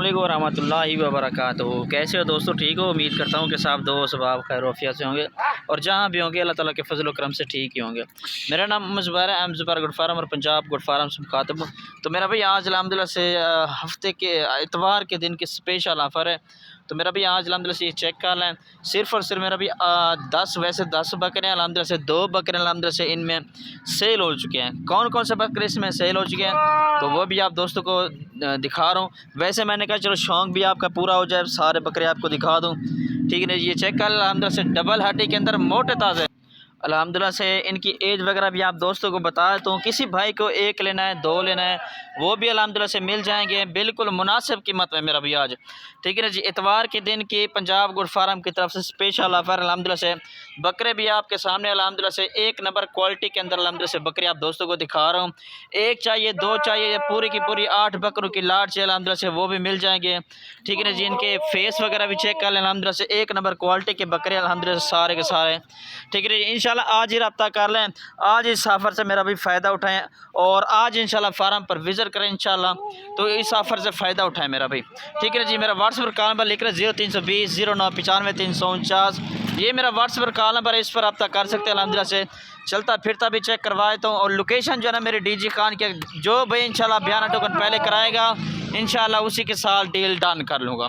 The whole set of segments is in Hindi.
अस्सलामुअलैकुम रहमतुल्लाहि व बरकातुहू। कैसे हो दोस्तों, ठीक हो? उम्मीद करता हूँ कि सब दोस्त बाब खैर वफ़ियत से होंगे और जहाँ भी होंगे अल्लाह ताला के फजल व करम से ठीक ही होंगे। मेरा नाम ज़ुबैर है, एम ज़ुबैर गुड फार्म और पंजाब गुड फार्म से मुखातिब हूँ। तो मेरा भाई आज अल्हम्दुलिल्लाह से हफ्ते के इतवार के दिन की स्पेशल ऑफ़र है। तो मेरा भी आज अल्हम्दुलिल्लाह से ये चेक कर लें, सिर्फ़ और सिर्फ मेरा भी 10 वैसे 10 बकरे हैं अल्हम्दुलिल्लाह से, 2 बकरे अल्हम्दुलिल्लाह से इनमें सेल हो चुके हैं। कौन कौन से बकरे इसमें सेल हो चुके हैं तो वो भी आप दोस्तों को दिखा रहा हूँ। वैसे मैंने कहा चलो शौक़ भी आपका पूरा हो जाए, सारे बकरे आपको दिखा दूँ। ठीक है ना, ये चेक कर अल्हम्दुलिल्लाह से डबल हड्डी के अंदर मोटे ताज़े अल्हम्दुलिल्लाह से। इनकी एज वगैरह भी आप दोस्तों को बता देता हूँ। किसी भाई को एक लेना है, 2 लेना है, वो भी अल्हम्दुलिल्लाह से मिल जाएंगे बिल्कुल मुनासिब कीमत में मेरा भी आज। ठीक है ना जी, इतवार के दिन की पंजाब गुड फार्म की तरफ से स्पेशल ऑफ़र अल्हम्दुलिल्लाह से। बकरे भी आपके सामने अल्हम्दुलिल्लाह से एक नंबर क्वालिटी के अंदर अल्हम्दुलिल्लाह से बकरे आप दोस्तों को दिखा रहा हूँ। एक चाहिए, 2 चाहिए, पूरी की पूरी 8 बकरों की लाट चाहिए अल्हम्दुलिल्लाह से, वो भी मिल जाएंगे। ठीक है ना जी, इनके फेस वगैरह भी चेक कर लें अल्हम्दुलिल्लाह से, एक नंबर क्वालिटी के बकरे अल्हम्दुलिल्लाह से सारे के सारे। ठीक है जी, इंशाल्लाह आज ही रब्ता कर लें, आज इस ऑफ़र से मेरा भी फ़ायदा उठाएं और आज इंशाल्लाह फार्म पर विज़िट करें इंशाल्लाह, तो इस ऑफ़र से फ़ायदा उठाएं मेरा भाई। ठीक है जी, मेरा व्हाट्सएप कॉल नंबर लिख रहे 0320 0995 349, ये मेरा व्हाट्सएप कॉल नंबर है, इस पर रब्ता कर सकते हैं अल्हम्दुलिल्लाह से। चलता फिरता भी चेक करवा देता हूँ और लोकेशन जो है ना मेरी डीजी खान के, जो भाई इंशाल्लाह बयाना टोकन पहले कराएगा इंशाल्लाह उसी के साथ डील डन कर लूँगा।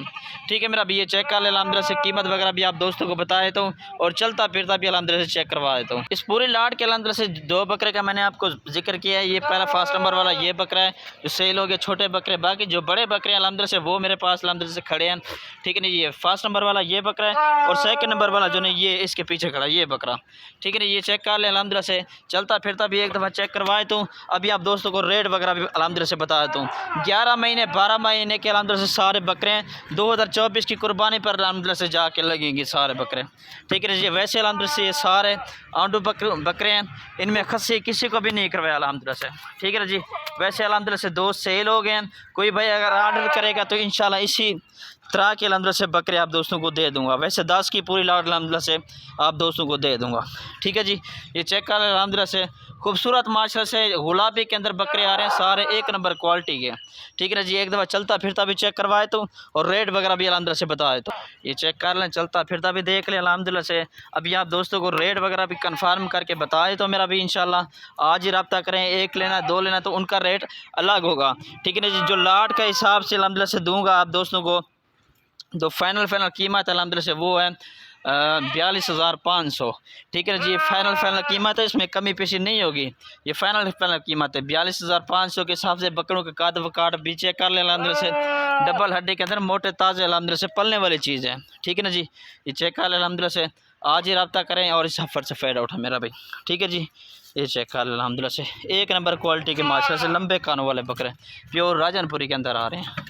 ठीक है, मेरा भी ये चेक कर ले अल्हम्दुलिल्लाह से, कीमत वगैरह भी आप दोस्तों को बता देता हूँ और चलता फिरता भी अल्हम्दुलिल्लाह से चेक करवा देता हूँ। इस पूरी लाट के अल्हम्दुलिल्लाह से 2 बकरे का मैंने आपको जिक्र किया है। ये पहला फर्स्ट नंबर वाला ये बकरा है जो सेल हो गया, छोटे बकरे, बाकी जो बड़े बकरे हैं अल्हम्दुलिल्लाह से वो मेरे पास अल्हम्दुलिल्लाह से खड़े हैं। ठीक है ना, ये फर्स्ट नंबर वाला ये बकरा है और सेकंड नंबर वाला जो ना ये इसके पीछे खड़ा ये बकरा। ठीक है ना, ये चेक कर ले अल्हम्दुलिल्लाह से, चलता फिरता भी एक दफ़ा चेक करवाए तो अभी आप दोस्तों को रेट वगैरह भी अल्हम्दुलिल्लाह से बता देता हूँ। 11 महीने 12 महीने के अल्हम्दुलिल्लाह से सारे बकरे हैं, 2024 की कुर्बानी पर अल्हम्दुलिल्लाह से जाके लगेंगे सारे बकरे। ठीक है जी, वैसे अल्हम्दुलिल्लाह से ये सारे आंडू बकरे हैं, इनमें खस्सी किसी को भी नहीं करवाया अल्हम्दुलिल्लाह से। ठीक है ना जी, वैसे अल्हम्दुलिल्लाह से 2 सेल हो गए हैं। कोई भाई अगर ऑर्डर करेगा तो इंशाल्लाह इसी तरह के अल्हम्दुलिल्लाह से बकरे आप दोस्तों को दे दूंगा। वैसे 10 की पूरी लाट अल्हम्दुलिल्लाह से आप दोस्तों को दे दूंगा। ठीक है जी, ये चेक कर अल्हम्दुलिल्लाह से खूबसूरत माशा से गुलाबी के अंदर बकरे आ रहे हैं, सारे एक नंबर क्वालिटी के। ठीक है ना जी, एक दफ़ा चलता फिरता भी चेक करवाए तो और रेट वगैरह भी अल्हम्दुलिल्लाह से बता देता हूँ। ये चेक कर लें, चलता फिरता भी देख लें अल्हम्दुलिल्लाह से। अभी आप दोस्तों को रेट वगैरह भी कन्फर्म करके बताए तो मेरा भी इंशाल्लाह आज ही रब्ता करें। एक लेना 2 लेना तो उनका रेट अलग होगा। ठीक है ना जी, जो लाट का हिसाब से अल्हम्दुलिल्लाह से दूँगा आप दोस्तों को, तो फाइनल कीमत अल्हम्दुलिल्लाह से वो है 42,500। ठीक है ना जी, फाइनल कीमत है, इसमें कमी पेशी नहीं होगी। ये फाइनल कीमत है 42,500 के हिसाब से। बकरों के काट वकाट भी चेक कर लें अल्हम्दुलिल्लाह से, डबल हड्डी के अंदर मोटे ताज़े अल्हम्दुलिल्लाह से पलने वाली चीज़ है। ठीक है ना जी, ये चेक कर लें अल्हम्दुलिल्लाह से, आज ही रब्ता करें और इस सफ़र से फ़ायदा उठा मेरा भाई। ठीक है जी, ये चेक कर लें अल्हम्दुलिल्लाह से, एक नंबर क्वालिटी के माशा से लंबे कानों वाले बकरे प्योर राजनपुरी के अंदर आ रहे हैं।